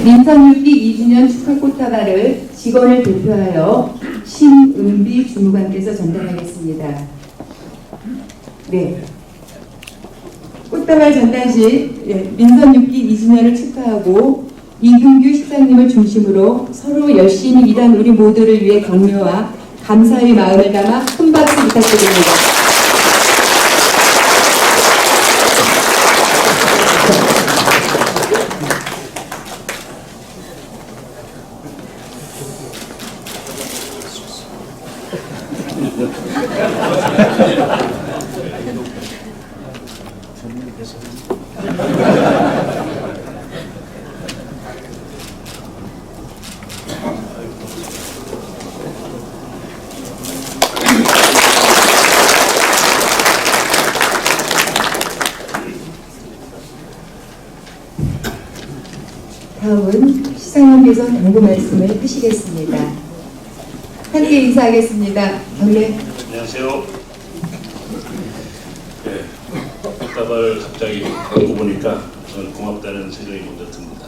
민선 6기 2주년 축하 꽃다발을 직원을 대표하여 신은비 주무관께서 전달하겠습니다. 네. 꽃다발 전달 시 민선 6기 2주년을 축하하고 이근규 시장님을 중심으로 서로 열심히 일한 우리 모두를 위해 격려와 감사의 마음을 담아 큰 박수 부탁드립니다. 다음은 시장님께서 당부 말씀을 하시겠습니다. 함께 인사하겠습니다. 경례. 안녕하세요. 네, 꽃다발 갑자기 받고 보니까 저는 고맙다는 생각이 먼저 듭니다.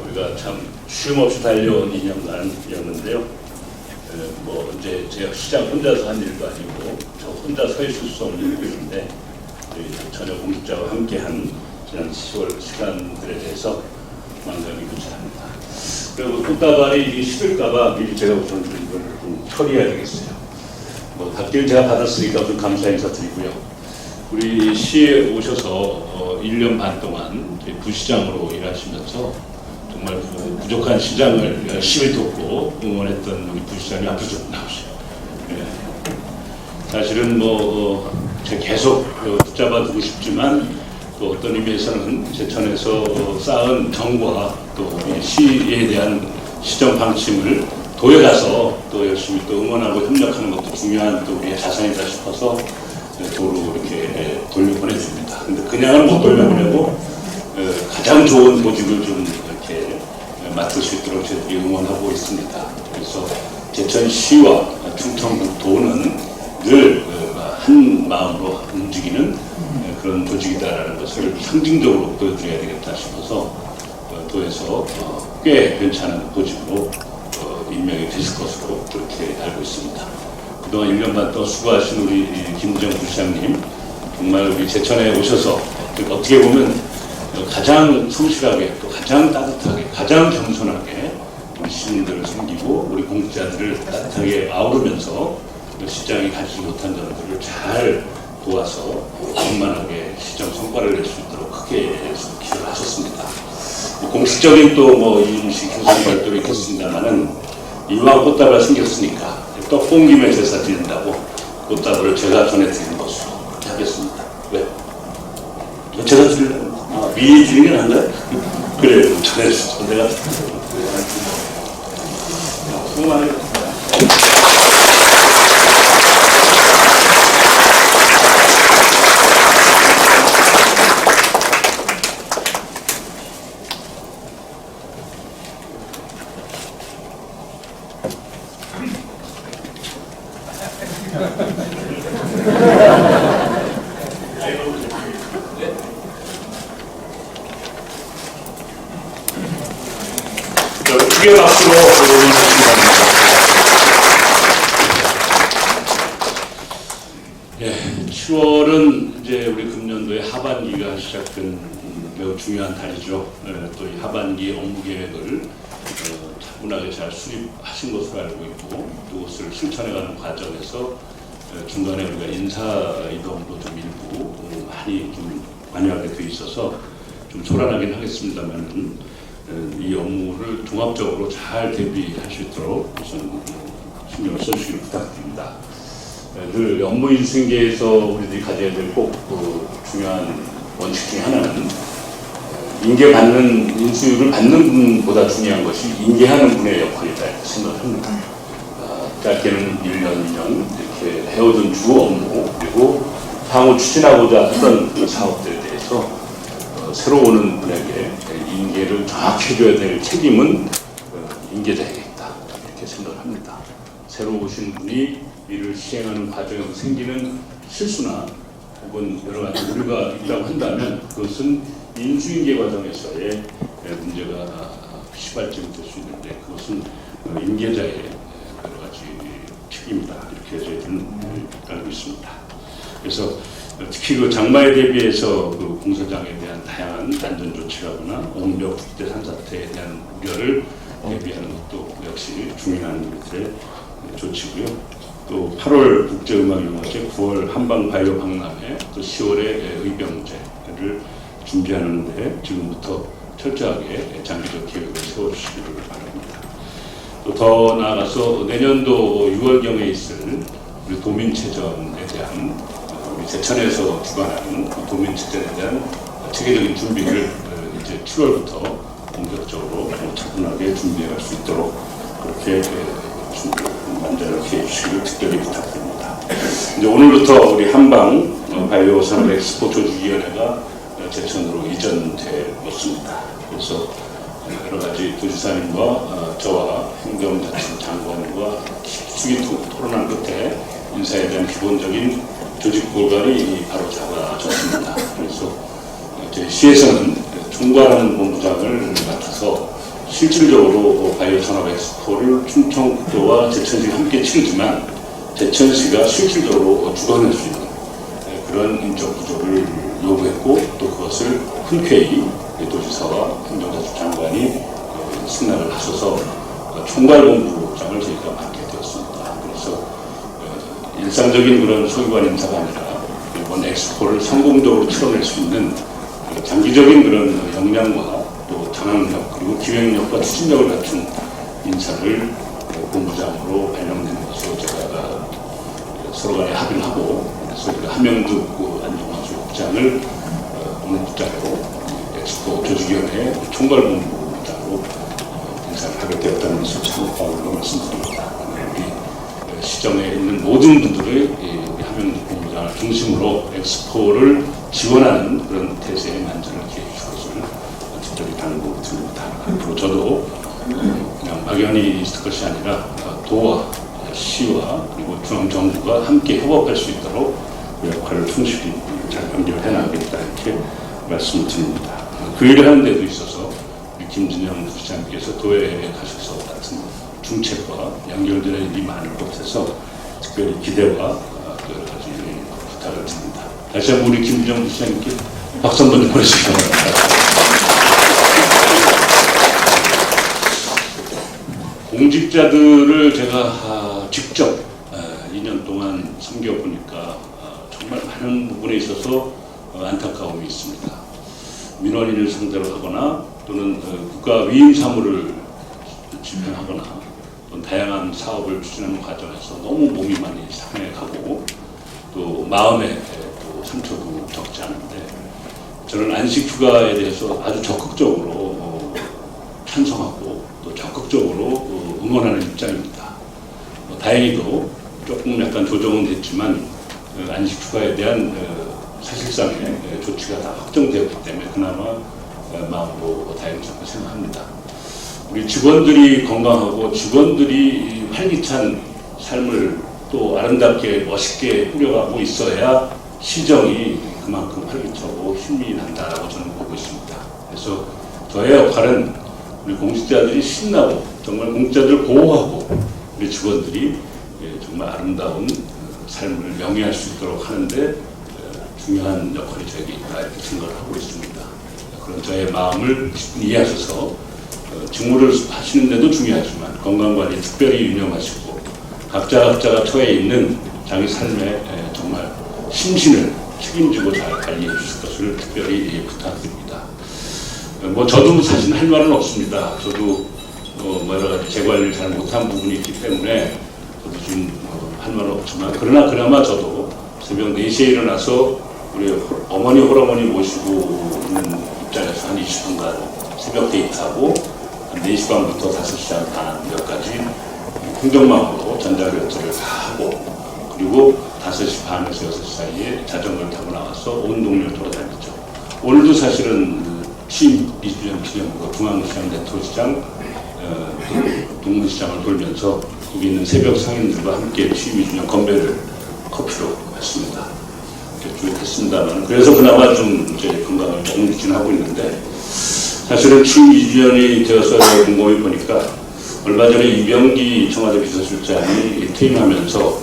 우리가 참 쉼없이 달려온 2년간이었는데요. 뭐 이제 제가 시장 혼자서 한 일도 아니고 저 혼자 서 있을 수 없는 일인데 전혀 공직자와 함께한 지난 10월 시간들에 대해서 만감이 교차합니다. 그리고 꽃다발이 식을까봐 미리 제가 우선 이걸 좀 처리해야 되겠어요. 뭐 답기를 제가 받았으니까 좀 감사 인사 드리고요. 우리 시에 오셔서 1년 반 동안 부시장으로 일하시면서 정말 부족한 시장을 열심히 돕고 응원했던 우리 부시장님 앞으로 좀 나오세요. 네. 사실은 제가 계속 붙잡아 두고 싶지만 또 어떤 의미에서는 제천에서 쌓은 정과 또 시에 대한 시정 방침을 도에 가서 또 열심히 또 응원하고 협력하는 것도 중요한 또 우리의 자산이다 싶어서 도로 이렇게 돌려보내줍니다. 근데 그냥은 못 돌려보내고 가장 좋은 보직을 좀 이렇게 맡을 수 있도록 저희들이 응원하고 있습니다. 그래서 제천시와 충청도는 늘 한 마음으로 움직이는 그런 조직이다라는 것을 상징적으로 보여드려야 되겠다 싶어서 도에서 꽤 괜찮은 보직으로 임명이 되실 것으로 그렇게 알고 있습니다. 그동안 1년 반 동안 수고하신 우리 김정 부시장님 정말 우리 제천에 오셔서 어떻게 보면 가장 성실하게 또 가장 따뜻하게 가장 겸손하게 우리 시민들을 섬기고 우리 공직자들을 따뜻하게 아우르면서 시장이 가지지 못한 점들을 잘 도와서 원만하게 시정 성과를 낼 수 있도록 크게 기여를 하셨습니다. 공식적인 또 이중식 교수님 발표를 있겠습니다만은 이왕 꽃다발 생겼으니까 떡 옮김에 제사 드린다고 꽃다발을 제가 전해드리는 것으로 하겠습니다. 왜? 제가 드리려고? 미리 드리는 게 나은가요? 그래, 전해주세요. 내가 수고 많으셨습니다. 크게 박수로 예, 7월은 이제 우리 금년도의 하반기가 시작된 매우 중요한 달이죠. 또 이 하반기 업무 계획을 차분하게 잘 수립하신 것으로 알고 있고 그것을 실천해가는 과정에서 중간에 우리가 인사 이동도 좀 일부 많이 좀 관여하게 돼 있어서 좀 초란하긴 하겠습니다만 이 업무를 종합적으로 잘 대비할 수 있도록 우선 신경을 써주시길 부탁드립니다. 늘 업무 인수인계에서 우리들이 가져야 될 꼭 중요한 원칙 중에 하나는 인계받는 인수율을 받는 분보다 중요한 것이 인계하는 분의 역할이다 이렇게 생각합니다. 짧게는 1년, 2년 이렇게 해오던 주 업무 그리고 향후 추진하고자 했던 사업들에 대해서 새로 오는 분에게 인계를 정확히 해줘야 될 책임은 인계자에게 있다 이렇게 생각합니다. 새로 오신 분이 일을 시행하는 과정에서 생기는 실수나 혹은 여러 가지 오류가 있다고 한다면 그것은 인수인계 과정에서의 문제가 시발점이 될 수 있는데 그것은 임계자의 여러 가지 책임이다 이렇게 저희들은 알고 있습니다. 그래서 특히 그 장마에 대비해서 그 공사장에 대한 다양한 안전 조치라거나 원벽 국대 산사태에 대한 우려를 대비하는 것도 역시 중요한 것들의 조치고요. 또 8월 국제음악영화제, 9월 한방바이오 박람회, 또 10월에 의병제를 준비하는데 지금부터 철저하게 장기적 계획을 세워주시기를 바랍니다. 또 더 나아가서 내년도 6월경에 있을 우리 도민체전에 대한 우리 제천에서 주관하는 도민체전에 대한 체계적인 준비를 이제 7월부터 본격적으로 차분하게 준비할 수 있도록 그렇게 만전을 기해 주시길 특별히 부탁드립니다. 이제 오늘부터 우리 한방 바이오 산업 엑스포 조직위원회가 제천으로 이전되었습니다. 그래서 여러 가지 도지사님과 저와 행정자치장관과 수기 토론한 끝에 인사에 대한 기본적인 조직 골간이 바로 잡아졌습니다. 그래서 이제 시에서는 총괄하는 본부장을 맡아서 실질적으로 바이오 산업 엑스포를 충청북도와 제천시가 함께 치르지만 제천시가 실질적으로 주관할 수 있는 그런 인적 구조를 요구했고 또 그것을 흔쾌히 도지사와 행정자치 장관이 승낙을 하셔서 총괄본부장을 저희가 맡게 되었습니다. 그래서 일상적인 그런 소기관 인사가 아니라 이번 엑스포를 성공적으로 치러낼 수 있는 장기적인 그런 역량과 또 장악력 그리고 기획력과 추진력을 갖춘 인사를 본부장으로 발령되는 것으로 제가 서로 간에 합의를 하고 그래서 하명득 안정화수 국장을 오늘 국장으로 엑스포 조직위원회 총괄본부장으로 인사를 하게 되었다는 것을 참고하고 말씀드립니다. 우리 시정에 있는 모든 분들의 하명득 본부장을 중심으로 엑스포를 지원하는 그런 태세에 만전을 기해 주실 것을 특별히 당부드립니다. 앞으로 저도 그냥 막연히 있을 것이 아니라 도와 시와 그리고 중앙정부가 함께 협업할 수 있도록 그 역할을 충실히 잘 연결해 나가겠다 이렇게 말씀을 드립니다. 그 일을 하는 데도 있어서 우리 김진영 부시장께서 도회에 가셔서 같은 중책과 연결되는 일이 많을 것 같아서 특별히 기대와 여러 가지 부탁을 드립니다. 다시 한번 우리 김진영 부시장님께 박수 한번 보내주시기 바랍니다. 공직자들을 제가 직접 2년 동안 섬겨보니까 정말 많은 부분에 있어서 안타까움이 있습니다. 민원인을 상대로 하거나 또는 국가 위임 사무를 집행하거나 또는 다양한 사업을 추진하는 과정에서 너무 몸이 많이 상해가고 또 마음에 또 상처도 적지 않은데 저는 안식휴가에 대해서 아주 적극적으로 찬성하고 또 적극적으로 응원하는 입장입니다. 다행히도 조금 약간 조정은 됐지만 안식휴가에 대한 사실상의 조치가 다 확정되었기 때문에 그나마 마음으로 다행스럽게 생각합니다. 우리 직원들이 건강하고 직원들이 활기찬 삶을 또 아름답게 멋있게 꾸려가고 있어야 시정이 그만큼 활기차고 힘이 난다라고 저는 보고 있습니다. 그래서 저의 역할은 우리 공직자들이 신나고 정말 공직자들을 보호하고 우리 직원들이 정말 아름다운 삶을 영위할 수 있도록 하는데 중요한 역할이 저에게 있다 이렇게 생각을 하고 있습니다. 그런 저의 마음을 이해하셔서 직무를 하시는 데도 중요하지만 건강관리 특별히 유념하시고 각자가 처해 있는 자기 삶에 정말 심신을 책임지고 잘 관리해 주실 것을 특별히 부탁드립니다. 저도 사실 할 말은 없습니다. 저도 여러 가지 재관리를 잘 못한 부분이 있기 때문에 저도 지금 할 말은 없지만 그나마 저도 새벽 4시에 일어나서 우리 어머니 홀어머니 모시고 있는 입장에서 한 20분간 새벽 데이트하고 한 4시 반부터 5시 반 몇 가지 행정망으로 전자결제를 다 하고 그리고 5시 반에서 6시 사이에 자전거를 타고 나와서 온 동네를 돌아다녔죠. 오늘도 사실은 취임 2주년 기념으로 중앙시장, 내토시장, 동문시장을 돌면서 거기 있는 새벽 상인들과 함께 취임 2주년 건배를 커피로 했습니다. 이렇게 쭉 했습니다만 그래서 그나마 좀 이제 건강을 조금 유지하고 있는데 사실은 주 2주년이 되어서 곰곰이 보니까 얼마 전에 이병기 청와대 비서실장이 퇴임하면서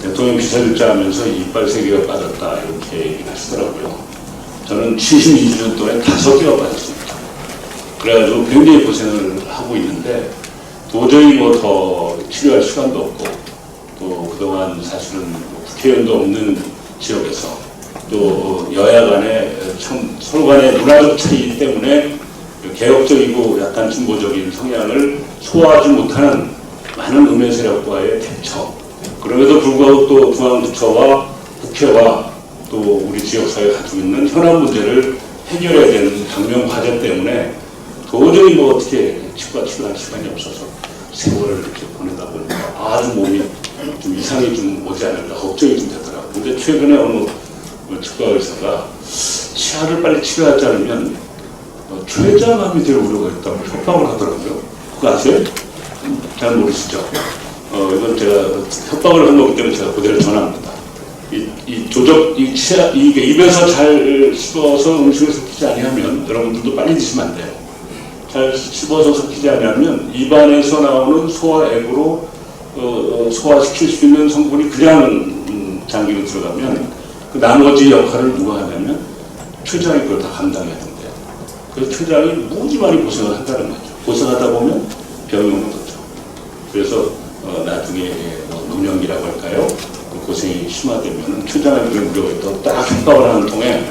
대통령 비서실장 하면서 이빨 3개가 빠졌다 이렇게 얘기를 하시더라고요. 저는 72주년 동안 5개가 빠졌습니다. 그래가지고 굉장히 고생을 하고 있는데 도저히 뭐 더 치료할 시간도 없고 또 그동안 사실은 국회의원도 없는 지역에서 또 여야 간에 참 서로 간의 문화적 차이 때문에 개혁적이고 약간 진보적인 성향을 소화하지 못하는 많은 음해 세력과의 대처, 그럼에도 불구하고 또 중앙부처와 국회와 또 우리 지역사회가 가지고 있는 현안 문제를 해결해야 되는 당면 과제 때문에 도저히 뭐 어떻게 치과 치료할 시간이 없어서 세월을 이렇게 보내다 보니까 아주 몸이 좀 이상이 좀 오지 않을까 걱정이 좀 되더라고요. 근데 최근에 어느 치과 의사가 치아를 빨리 치료하지 않으면 췌장암이 될 우려가 있다고 협박을 하더라고요. 그거 아세요? 잘 모르시죠? 이건 제가 협박을 한 거기 때문에 제가 그대로 전합니다. 이 조적, 이게 입에서 잘 씹어서 음식을 섞이지 아니하면 여러분들도 빨리 드시면 안 돼요. 잘 씹어서 섞이지 않으면 입안에서 나오는 소화액으로 소화시킬 수 있는 성분이 그냥 장기로 들어가면 그 나머지 역할을 누가 하냐면 췌장이 그걸 다 감당해야 된대요. 그래서 췌장이 무지 많이 고생을 한다는 거죠. 고생하다 보면 병이 오는 거죠. 그래서 나중에 노년기라고 할까요? 그 고생이 심화되면 췌장에 그런 우려가 있다고 딱 협박을 하는 통에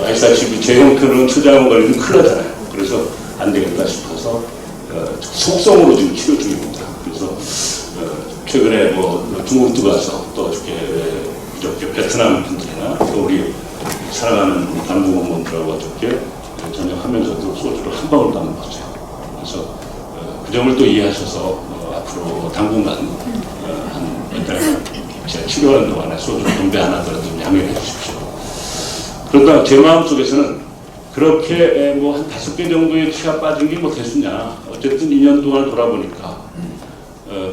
아시다시피 제 형편은 췌장암 걸리면 큰일 나잖아요. 그래서 안 되겠다 싶어서 속성으로 지금 치료 중입니다. 그래서 최근에 뭐 중국도 가서 또 이렇게 베트남 분들이나 또 우리 사랑하는 당국원들하고 어저께 저녁하면서도 소주를 한 방울도 안 먹었어요. 그래서 그 점을 또 이해하셔서 앞으로 당분간 한 몇 달 제가 치료하는 동안에 소주를 건배 안 하더라도 좀 양해해 주십시오. 그러다 제 마음속에서는 그렇게 뭐 한 5개 정도의 치아 빠진 게 뭐 됐으냐. 어쨌든 2년 동안 돌아보니까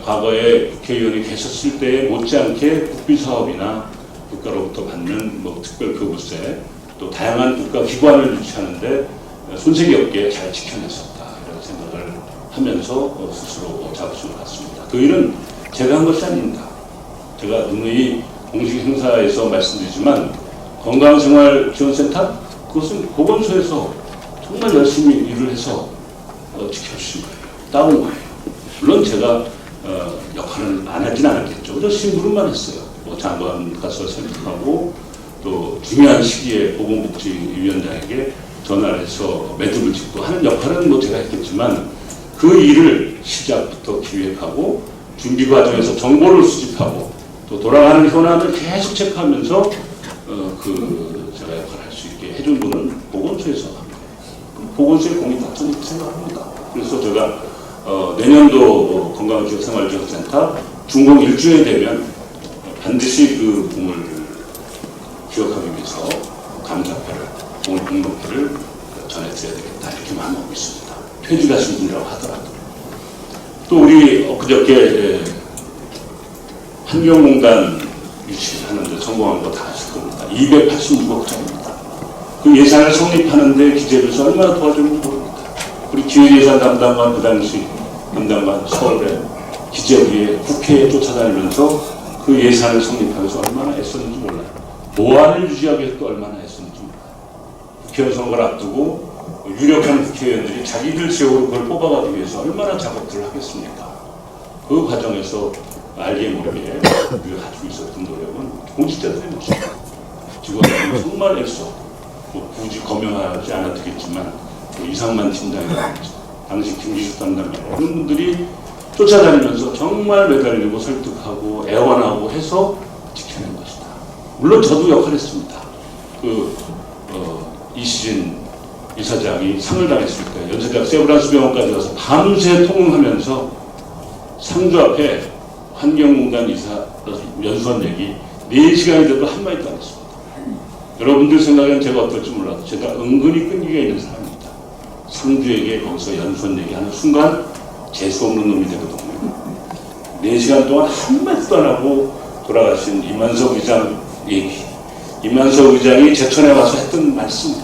과거에 국회의원이 계셨을 때에 못지않게 국비사업이나 국가로부터 받는 뭐 특별교부세 또 다양한 국가기관을 유치하는데 손색이 없게 잘 지켜냈었다 이런 생각을 하면서 스스로 자부심을 갖습니다. 그 일은 제가 한 것이 아닙니다. 제가 누누이 공식 행사에서 말씀드리지만 건강생활지원센터 그것은 보건소에서 정말 열심히 일을 해서 지켜주신 거예요. 따온 거예요. 물론 제가 역할은 안 하진 않았겠죠. 그저 심부름만 했어요. 뭐 장관 가서 설득하고 또 중요한 시기에 보건복지위원장에게 전화를 해서 매듭을 짓고 하는 역할은 뭐 제가 했겠지만 그 일을 시작부터 기획하고 준비 과정에서 정보를 수집하고 또 돌아가는 현안을 계속 체크하면서 제가 역할을 할 수 있게 해준 분은 보건소에서 합니다. 보건소의 공이 다 저는 생각합니다. 그래서 제가 내년도 건강지역생활지원센터 준공 1주년 되면 반드시 그 공을 기억하기 위해서 감사패를, 공동패를 전해드려야 되겠다 이렇게 마음먹고 있습니다. 퇴직하신 분이라고 하더라도 또 우리 엊그저께 환경공단 유치하는데 성공한 거 다 아실 겁니다. 286억짜리입니다. 그 예산을 성립하는데 기재부에서 얼마나 도와줬는지 모릅니다. 우리 기획예산 담당관 그 당시 담당관 서울에 기재부에 국회에 쫓아다니면서 그 예산을 성립하기 위해서 얼마나 애썼는지 몰라요. 보안을 유지하기 위해서 또 얼마나 애썼는지 몰라요. 국회의원 선거를 앞두고 유력한 국회의원들이 자기들 지역으로 그걸 뽑아가기 위해서 얼마나 작업들을 하겠습니까? 그 과정에서 알게 모르게 우리가 가지고 있었던 노력은 공직자들의 모습. 직원들은 정말 애써. 뭐 굳이 거명하지 않아도 되겠지만 뭐 이상만 팀장이라든지 당시 김기식 담당관 이런 분들이 쫓아다니면서 정말 매달리고 설득하고 애원하고 해서 지켜낸 것이다. 물론 저도 역할했습니다. 이시진 이사장이 상을 당했을 때 연세대학 세브란스 병원까지 가서 밤새 통응하면서 상주 앞에 환경공단 이사 연수원 얘기 4시간이 돼도 한마디도 안 했습니다. 여러분들 생각엔 제가 어떨지 몰라도 제가 은근히 끈기가 있는 사람입니다. 상주에게 거기서 연수원 얘기하는 순간 재수 없는 놈이 되거든요. 4시간 동안 한마디도 안 하고 돌아가신 이만석 의장 얘기, 이만석 의장이 제천에 와서 했던 말씀,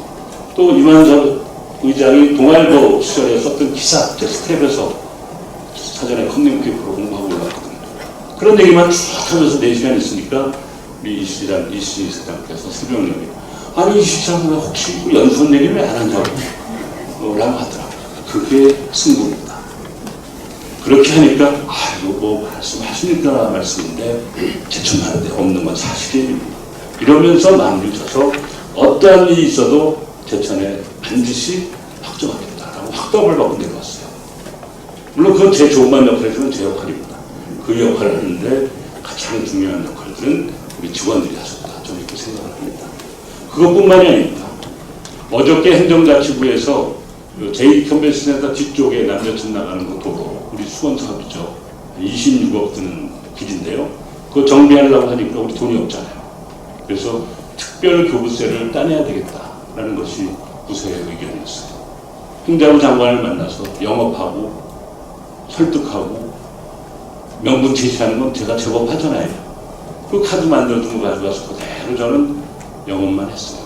또 이만석 의장이 동아일보 시절에 썼던 기사, 제 스크랩에서 사전에 커뮤니케이터로 공부하고 올랐거든요. 그런 얘기만 쭉 하면서 4시간 있으니까 우리 이수지 사장께서 새벽녘에 아니 이수지 사장 혹시 연수원 얘기를 왜 안 하냐고 라고 하더라고요. 그게 승부입니다. 그렇게 하니까 이거 뭐 말씀하시니까 말씀인데 제천하는데 없는 건 사실이에요. 이러면서 마음을 져서 어떠한 일이 있어도 제천에 반드시 확정하겠다라고 확답을 받고 내려왔어요. 물론 그건 제 조그만 역할이지만 제 역할입니다. 그 역할을 하는데 가장 중요한 역할들은 우리 직원들이 하셨다. 저는 이렇게 생각을 합니다. 그것뿐만이 아닙니다. 어저께 행정자치부에서 제2컨벤션센터 뒤쪽에 남녀천 나가는 그 도로, 우리 수건 사업이죠. 26억 드는 길인데요. 그거 정비하려고 하니까 우리 돈이 없잖아요. 그래서 특별 교부세를 따내야 되겠다라는 것이 부서의 의견이었어요. 행자부 장관을 만나서 영업하고 설득하고 명분 제시하는 건 제가 제법 하잖아요. 그 카드 만들어준 거 가져가서 그대로 저는 영업만 했어요.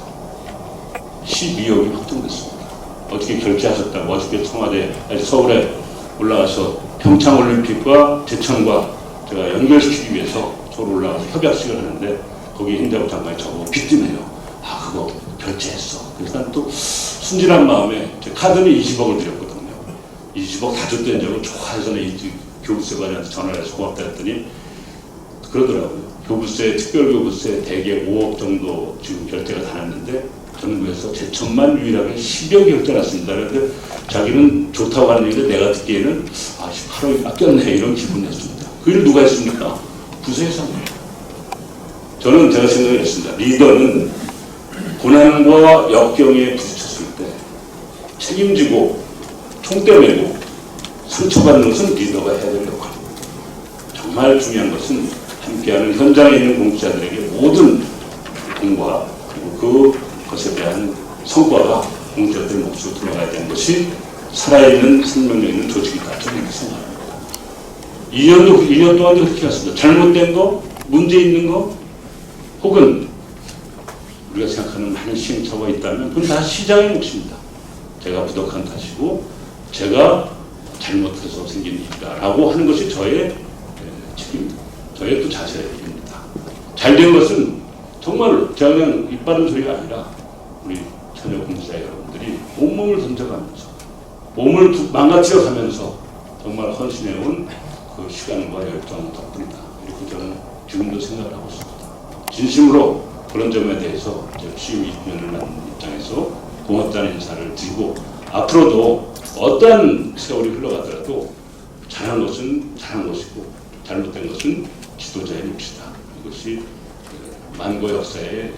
12억이 확정됐습니다. 어떻게 결제하셨다고 어저께 서울에 올라가서 평창올림픽과 제천과 제가 연결시키기 위해서 서울 올라가서 협약식을 하는데 거기 행자부 장관이 저보고 빚지네요. 그거 결제했어. 그래서 난 또 순진한 마음에 제 카드는 20억을 드렸거든요. 20억 다 줬다는 적을 좋아해서 교부세관한테 전화를 해서 고맙다 했더니 그러더라고요. 교부세, 특별교부세 대개 5억 정도 지금 결제가 다 났는데 전국에서 제천만 유일하게 10여 결제 났습니다. 그런데 자기는 좋다고 하는 얘기인데 내가 듣기에는 18억이 아꼈네 이런 기분이었습니다. 그 일을 누가 했습니까? 부서에서. 저는 제가 생각했습니다. 리더는 고난과 역경에 부딪혔을 때 책임지고 총대 메고 상처받는 것은 리더가 해야 될 역할입니다. 정말 중요한 것은 함께하는 현장에 있는 공직자들에게 모든 공과 그리고 그것에 대한 성과가 공직자들 몫으로 들어가야 되는 것이 살아있는 생명력 있는 조직이다. 저는 이렇게 생각합니다. 2년 동안도 그렇게 했습니다. 잘못된 거, 문제 있는 거, 혹은 우리가 생각하는 많은 시행착오가 있다면 그건 다 시장의 몫입니다. 제가 부족한 탓이고 제가 잘못해서 생긴 일이다라고 하는 것이 저의 책임입니다. 저의 또 자세입니다. 잘된 것은 정말 제가 그냥 입 바른 소리가 아니라 우리 처녀 공직자 여러분들이 온몸을 던져가면서 몸을 망가뜨려 가면서 정말 헌신해온 그 시간과 열정 덕분이다. 이렇게 저는 지금도 생각을 하고 있습니다. 진심으로 그런 점에 대해서 취임 20년을 맡는 입장에서 고맙다는 인사를 드리고 앞으로도 어떠한 세월이 흘러가더라도 잘한 것은 잘한 것이고 잘못된 것은 지도자의 몫이다. 이것이 만고 역사의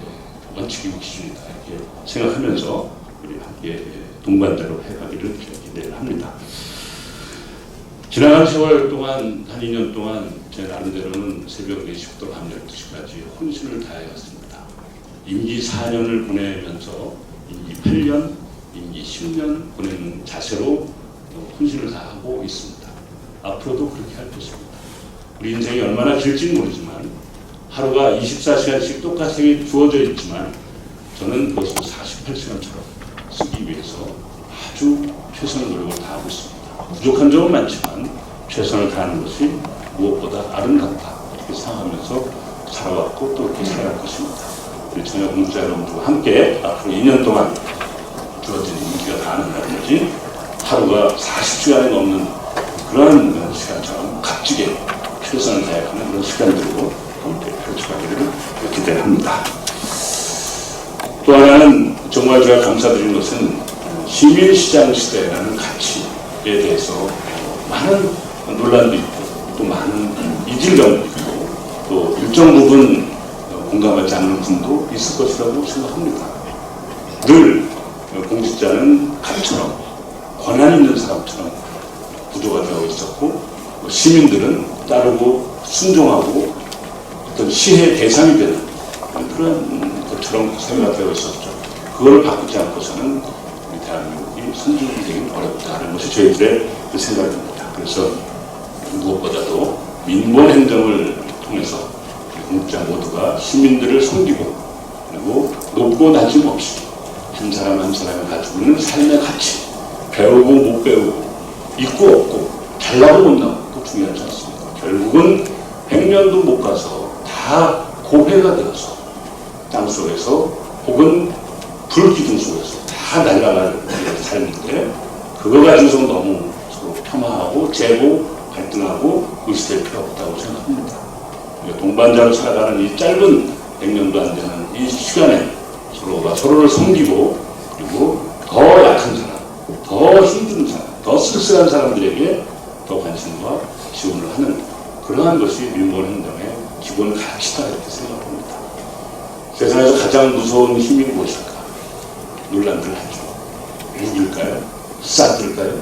원칙이고 기준이다. 이렇게 생각하면서 우리 함께 동반자로 해가기를 기대를 합니다. 지나간 세월 동안 한 2년 동안 제 나름대로는 새벽 4시부터 밤 12시까지 혼신을 다해왔습니다. 임기 4년을 보내면서 임기 8년, 임기 10년 보내는 자세로 혼신을 다하고 있습니다. 앞으로도 그렇게 할 것입니다. 우리 인생이 얼마나 길지는 모르지만 하루가 24시간씩 똑같이 주어져 있지만 저는 그것을 48시간처럼 쓰기 위해서 아주 최선의 노력을 다하고 있습니다. 부족한 점은 많지만 최선을 다하는 것이 무엇보다 아름답다 이렇게 생각하면서 살아왔고 또 이렇게 살아갈 것입니다. 우리 처녀 공직자 여러분들과 함께 앞으로 2년 동안 주어진 임기가 다하는 날까지 하루가 40시간이 넘는 그런 시간처럼 값지게 최선을 다해가는 그런 시간들로 함께 펼쳐가기를 기대합니다. 또 하나는 정말 제가 감사드리는 것은 시민시장 시대라는 가치에 대해서 많은 논란도 있고 또 많은 이질감도 있고 또 일정 부분 공감하지 않는 분도 있을 것이라고 생각합니다. 늘 공직자는 칼처럼 권한 있는 사람처럼 구조가 되어 있었고 시민들은 따르고 순종하고 어떤 시혜의 대상이 되는 그런 것처럼 생각이 되어 있었죠. 그걸 바꾸지 않고서는 우리 대한민국이 선진되기는 어렵다는 것이 저희들의 그 생각입니다. 그래서 무엇보다도 민본 행정을 통해서 공직자 모두가 시민들을 섬기고 그리고 높고 낮음 없이 한 사람 한 사람이 가지고 있는 삶의 가치, 배우고 못 배우고, 있고 없고, 잘나고 못나고, 그 중요하지 않습니까? 결국은 100년도 못 가서 다 고해가 되어서 땅속에서 혹은 불기둥 속에서 다 날아갈 삶인데, 그거 가지고서 너무 서로 폄하하고 재고 갈등하고 의식될 필요 없다고 생각합니다. 동반자로 살아가는 이 짧은 100년도 안 되는 이 시간에 서로가 서로를 섬기고, 그리고 더 약한 사람, 더 힘든 사람, 더 쓸쓸한 사람들에게 더 관심과 지원을 하는 그러한 것이 민본행정의 기본 가치다 이렇게 생각합니다. 세상에서 가장 무서운 힘이 무엇일까? 논란들 하죠. 누굴까요? 싹들까요?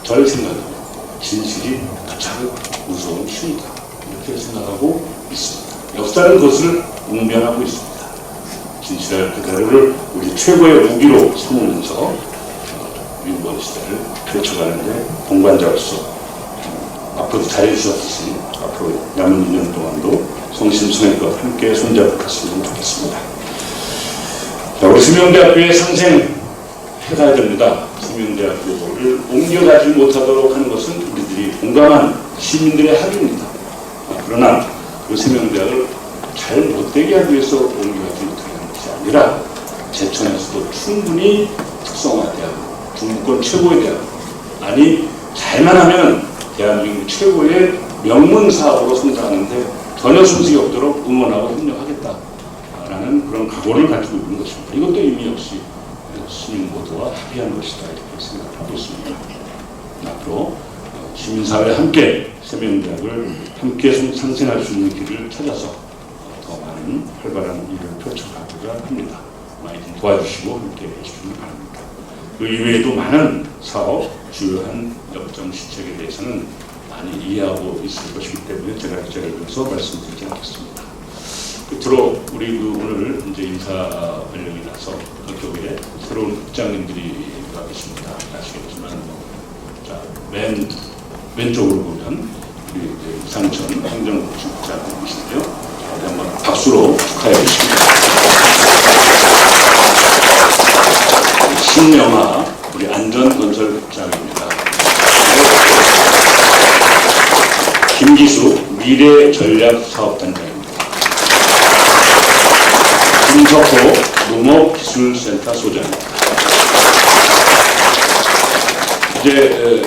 저를 생각하면 진실이 가장 무서운 힘이다 이렇게 생각하고 있습니다. 역사는 그것을 웅변하고 있습니다. 진실할 그대로를 우리 최고의 무기로 삼으면서 민본 시대를 펼쳐가는데 동반자로서 앞으로도 잘해주셨듯이 앞으로 남은 2년 동안도 성심성의껏 함께 손잡고 갔으면 좋겠습니다. 자, 우리 세명대학교의 상생해가야 됩니다. 세명대학교를 옮겨가지 못하도록 하는 것은 우리들이 공감한 시민들의 합의입니다. 그러나 그 세명대학을 잘 못되게 하기 위해서 옮겨가지 못하는 것이 아니라 제천에서도 충분히 특성화대학, 중부권 최고의 대학, 아니 잘만 하면 대한민국 최고의 명문 사업으로 성장하는데 전혀 손색이 없도록 응원하고 협력하겠다라는 그런 각오를 가지고 있는 것입니다. 이것도 의미 없이 시민 모두와 합의한 것이다 이렇게 생각하고 있습니다. 앞으로 시민사회와 함께 세명대학을 함께 상생할 수 있는 길을 찾아서 더 많은 활발한 일을 펼쳐가고자 합니다. 많이 좀 도와주시고 함께 해주시기 바랍니다. 그 이외에도 많은 사업, 주요한 역정 시책에 대해서는 많이 이해하고 있을 것이기 때문에 제가 위해서 말씀드리지 않겠습니다. 끝으로 우리 오늘 이제 인사 발령이 나서 교회에 새로운 국장님들이 계십니다. 아시겠지만 자, 맨 왼쪽으로 보면 우리 이상천 행정국장님이신데요. 한번 박수로 축하해 주십니다. 신영아 우리 안전건설국장입니다. 김기수 미래전략사업단장입니다. 김석호 농업기술센터 소장입니다. 이제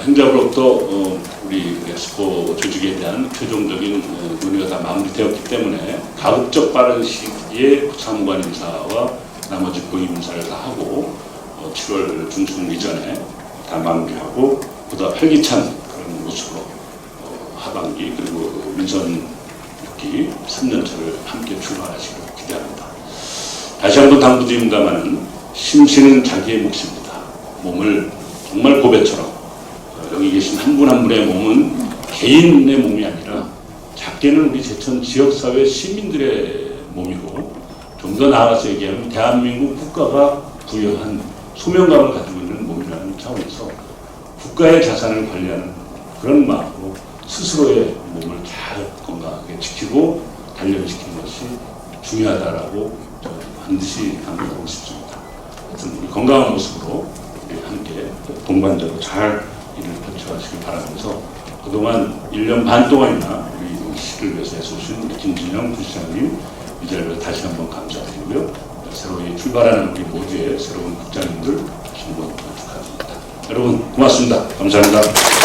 행자부로부터 우리 엑스포 조직에 대한 최종적인 논의가 다 마무리되었기 때문에 가급적 빠른 시기에 사무관 인사와 나머지 부임 인사를 다 하고 7월 중순 이전에 다 마무리하고 보다 활기찬 그런 모습으로 하반기 그리고 민선 6기 3년차를 함께 출발하시길 기대합니다. 다시 한번 당부드립니다만 심신은 자기의 몫입니다. 몸을 정말 고배처럼 여기 계신 한 분 한 분의 몸은 개인의 몸이 아니라 작게는 우리 제천 지역사회 시민들의 몸이고 좀 더 나아가서 얘기하면 대한민국 국가가 부여한 소명감을 가지고 있는 몸이라는 차원에서 국가의 자산을 관리하는 그런 마음으로 스스로의 몸을 잘 건강하게 지키고 단련시키는 것이 중요하다라고 반드시 강조하고 싶습니다. 하여튼 우리 건강한 모습으로 우리 함께 동반자로 잘 일을 펼쳐가시길 바라면서 그동안 1년 반 동안이나 우리 시를 위해서 애써주신 우리 김진영 부시장님 이 자리에서 다시 한번 감사드리고요. 새로이 출발하는 우리 모두의 새로운 국장님들 다시 한번 축하드립니다. 여러분 고맙습니다. 감사합니다.